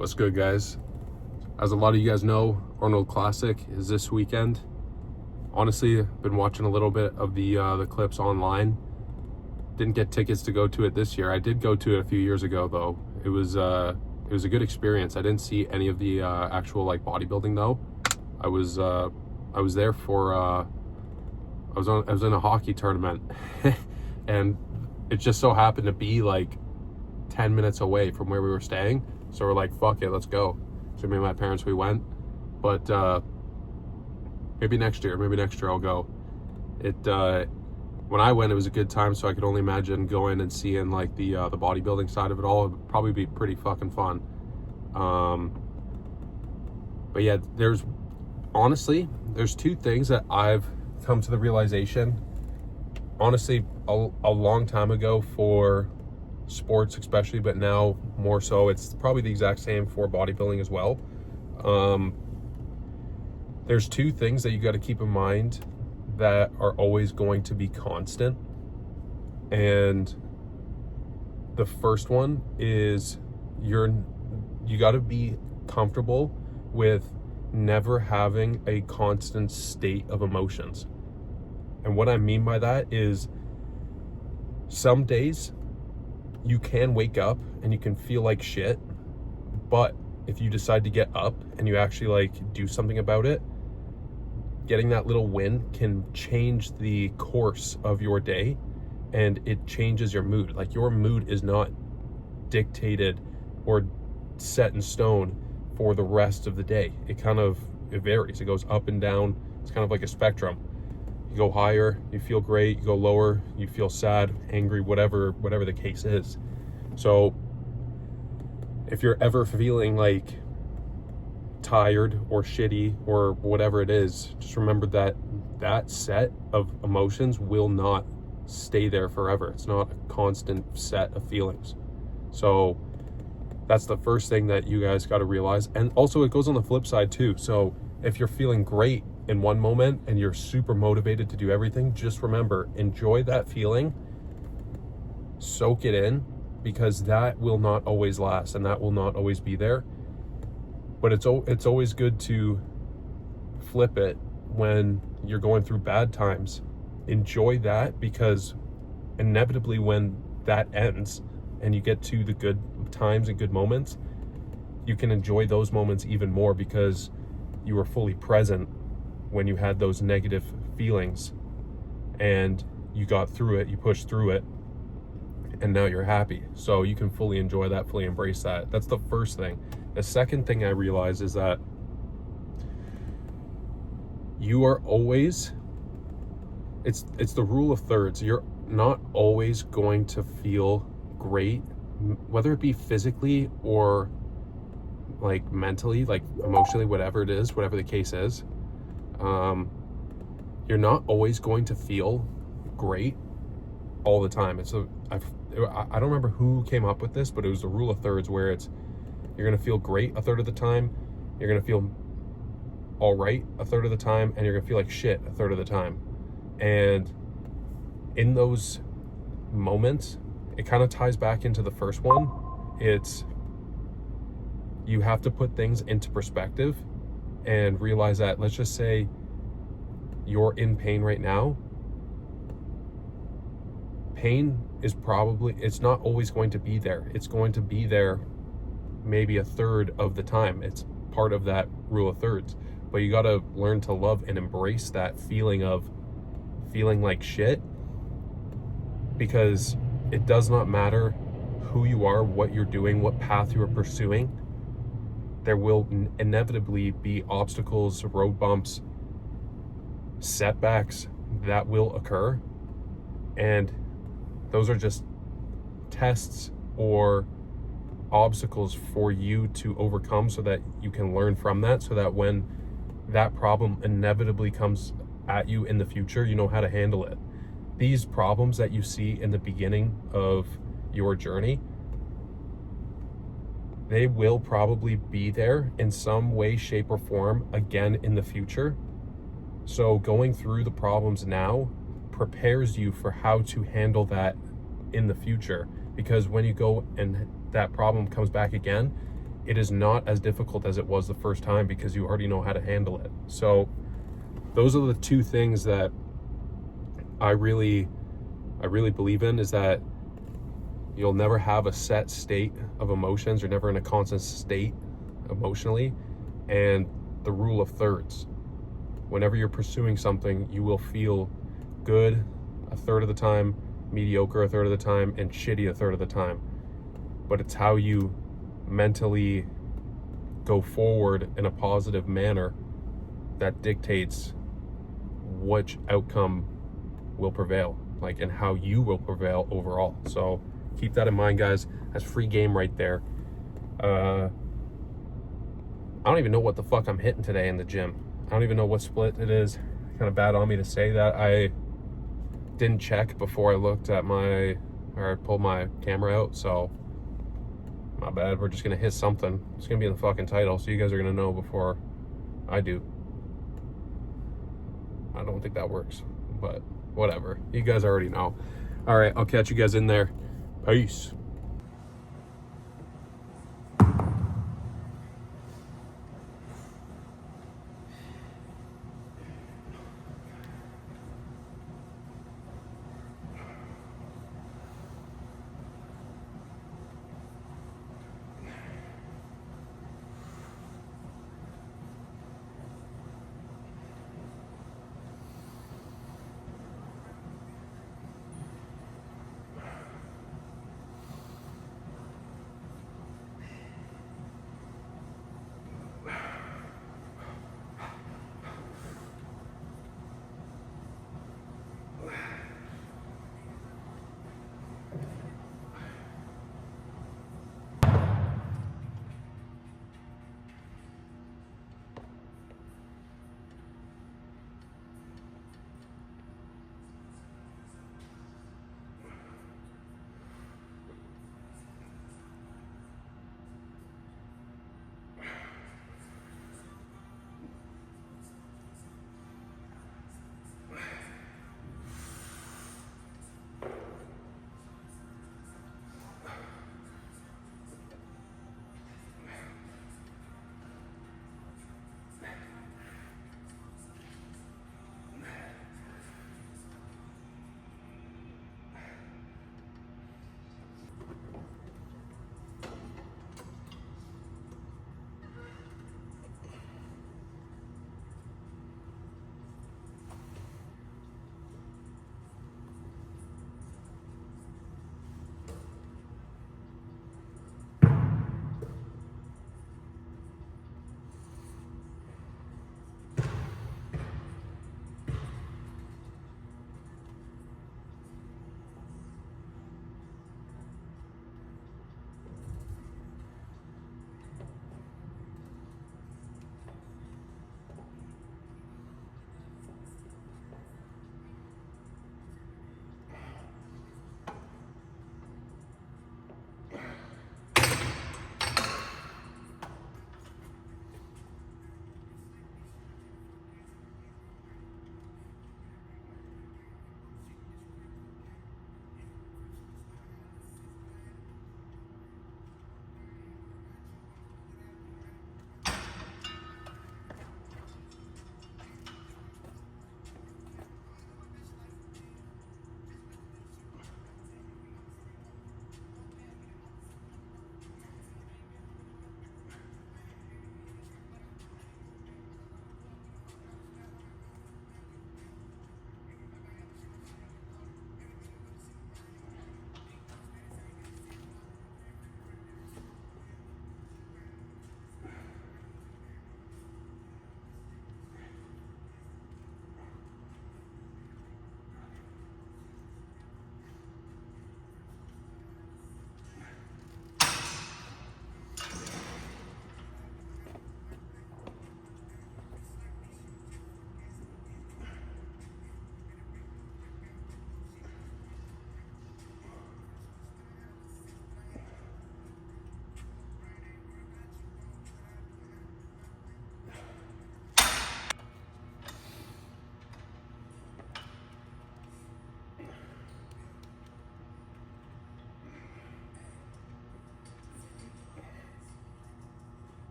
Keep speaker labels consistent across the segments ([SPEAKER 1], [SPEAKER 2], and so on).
[SPEAKER 1] What's good, guys? As a lot of you guys know, Arnold Classic is this weekend. Honestly, been watching a little bit of the clips online. Didn't get tickets to go to it this year. I did go to it a few years ago, though. It was a good experience. I didn't see any of the actual bodybuilding though. I was there for I was in a hockey tournament, and it just so happened to be 10 minutes away from where we were staying. So we're like, fuck it, let's go. So me and my parents, we went. But maybe next year I'll go. When I went, it was a good time, so I could only imagine going and seeing the bodybuilding side of it all. It would probably be pretty fucking fun. But yeah, there's two things that I've come to the realization, honestly, a long time ago for sports especially, but now more so. It's probably the exact same for bodybuilding as well. There's two things that you got to keep in mind that are always going to be constant. And the first one is you got to be comfortable with never having a constant state of emotions. And what I mean by that is some days you can wake up and you can feel like shit, but if you decide to get up and you actually do something about it, getting that little win can change the course of your day, and it changes your mood. Your mood is not dictated or set in stone for the rest of the day. It varies. It goes up and down. It's kind of like a spectrum. You go higher, you feel great. You go lower, you feel sad, angry, whatever the case is. So if you're ever feeling tired or shitty or whatever it is, just remember that set of emotions will not stay there forever. It's not a constant set of feelings. So that's the first thing that you guys got to realize. And also it goes on the flip side too. So if you're feeling great in one moment and you're super motivated to do everything, just remember, enjoy that feeling, soak it in, because that will not always last and that will not always be there. But it's always good to flip it when you're going through bad times. Enjoy that, because inevitably when that ends and you get to the good times and good moments, you can enjoy those moments even more because you were fully present when you had those negative feelings and you got through it, you pushed through it, and now you're happy. So you can fully enjoy that, fully embrace that. That's the first thing. The second thing I realized is that you are always, it's the rule of thirds. You're not always going to feel great, whether it be physically or mentally, emotionally, whatever it is, whatever the case is. You're not always going to feel great all the time. I don't remember who came up with this, but it was the rule of thirds, where you're going to feel great a third of the time, you're going to feel all right a third of the time, and you're going to feel like shit a third of the time. And in those moments, it kind of ties back into the first one. You have to put things into perspective and realize that, let's just say you're in pain right now. Pain it's not always going to be there. It's going to be there maybe a third of the time. It's part of that rule of thirds. But you got to learn to love and embrace that feeling of feeling like shit, because it does not matter who you are, what you're doing, what path you are pursuing. There will inevitably be obstacles, road bumps, setbacks that will occur. And those are just tests or obstacles for you to overcome, so that you can learn from that, so that when that problem inevitably comes at you in the future, you know how to handle it. These problems that you see in the beginning of your journey, they will probably be there in some way, shape, or form again in the future. So going through the problems now prepares you for how to handle that in the future, because when you go and that problem comes back again, it is not as difficult as it was the first time because you already know how to handle it. So those are the two things that I really believe in, is that you'll never have a set state of emotions. You're never in a constant state emotionally. And the rule of thirds. Whenever you're pursuing something, you will feel good a third of the time, mediocre a third of the time, and shitty a third of the time. But it's how you mentally go forward in a positive manner that dictates which outcome will prevail, like, and how you will prevail overall. So keep that in mind, guys. That's free game right there. I don't even know what the fuck I'm hitting today in the gym. I don't even know what split it is. Kind of bad on me to say that. I didn't check before I looked at I pulled my camera out, so my bad. We're just gonna hit something. It's gonna be in the fucking title, so you guys are gonna know before I do. I don't think that works, but whatever. You guys already know. All right, I'll catch you guys in there. Peace.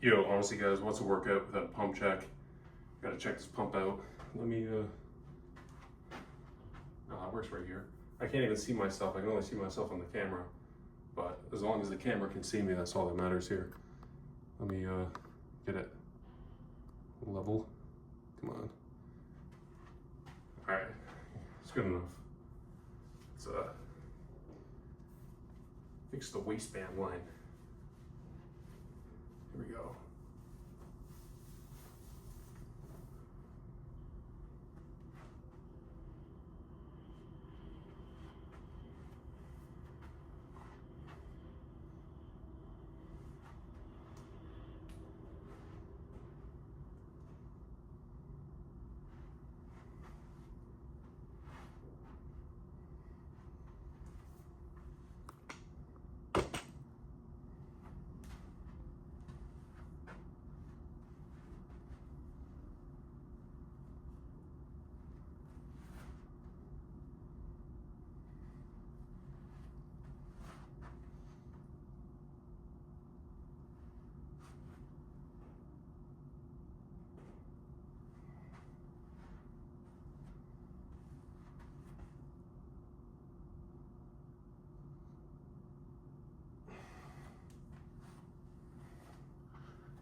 [SPEAKER 1] Yo, honestly guys, what's a workout without a pump check? Gotta check this pump out. Let me, oh, that works right here. I can't even see myself, I can only see myself on the camera. But as long as the camera can see me, that's all that matters here. Let me get it level. Come on. All right, it's good enough. Let's fix the waistband line. Here we go.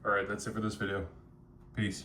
[SPEAKER 1] All right, that's it for this video. Peace.